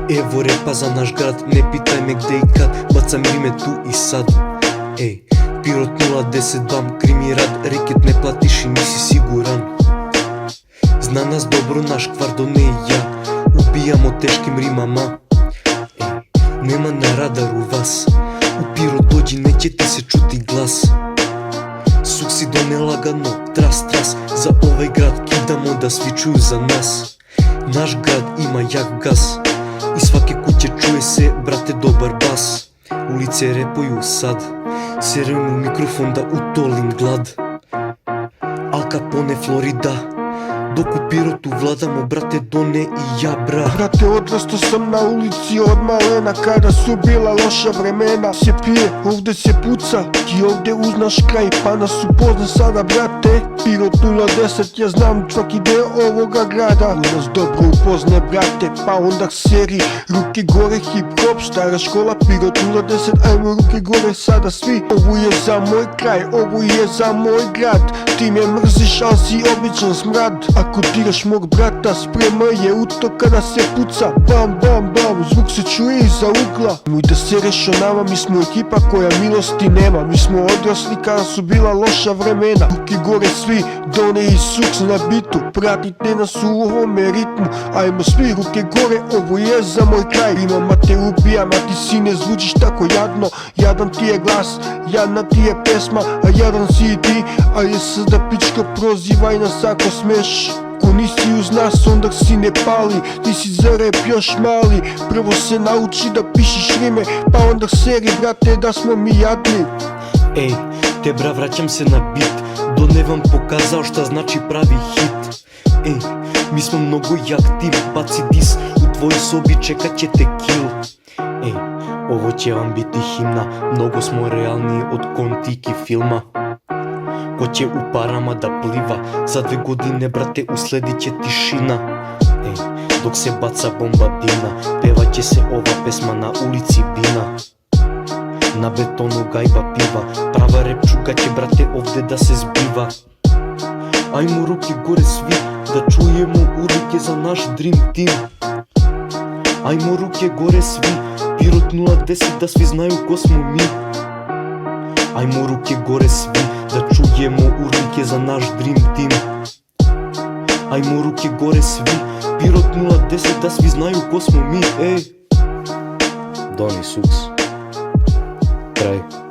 Evo repa za naš grad, ne pitaj me gde i kad, bacam rime tu i sad. Ej, Pirot 010 bam, krimi rad, reket ne platiš i nisi siguran. Zna nas dobro naš Kvardone i ja, ubijamo teškim rimama. Ej, nema na radaru vas, u Pirot dođi neće ti se čuti glas. Suksi done lagano, tras tras, za ovaj grad kidamo da svi čuju za nas. Naš grad ima jak gas, iz svake kuće čuje se, brate, dobar bas. Ulice repuju sad, serem u mikrofon da utolim glad. Al Capone, Florida, dok u Pirotu vladamo, brate, Done i ja, bra. Brate, odrastao sam na ulici od malena, kada su bila loša vremena. Se pije, ovde se puca, ti ovde uznaš kraj, pa nas upozna sada, brate. Pirot 010, ja znam svaki deo ovoga grada. U nas dobro upozne, brate, pa onda seri ruke gore, hip hop, stara škola, Pirot 010, ajmo ruke gore sada svi. Ovo je za moj kraj, ovo je za moj grad, ti me mrziš, al si običan smrad. Ako diraš mog brata, sprema je u to kada se puca. Bam, bam, bam, zvuk se čuje iza ugla. Nemoj da sereš o nama, mi smo ekipa koja milosti nema. Mi smo odrasli kada su bila loša vremena. Ruke gore svi, Done i Suks na bitu, pratite nas u ovome ritmu. Ajmo svi ruke gore, ovo je za moj kraj. Rimama te ubijam, a ti si ne zvučiš tako jadno. Jadan ti je glas, jadna ti je pesma, a jadan si i ti. A je sada pička, prozivaj nas ako smeš. Ko nisi uz nas, onda si ne pali, ti si za rap još mali. Prvo se nauči da pišeš rime, pa onda seri, brate, da smo mi jadni. Ej, te bra, vraćam se na bit, Done vam pokazao šta znači pravi hit. Ej, mi smo mnogo jak tim, baci dis, u tvojoj sobi čekat će te kill. Ej, ovo će vam biti himna, mnogo smo realniji od Kontiki filma. Ko će u parama da pliva, za 2 godine, brate, usledit će tišina. Ej, dok se baca bomba dimna, pevat će se ova pesma na ulici Bina. Na betonu gajba piva, prava rep čuka će, brate, ovde da se zbiva. Ajmo ruke gore svi, da čujemo urike za naš dream team. Ajmo ruke gore svi, Pirot 010, da svi znaju ko smo mi. Ajmo ruke gore svi, da čujemo urlike za naš dream team. Ajmo ruke gore svi, Pirot 010, da svi znaju ko smo mi, ej. Done i Suks, kraj.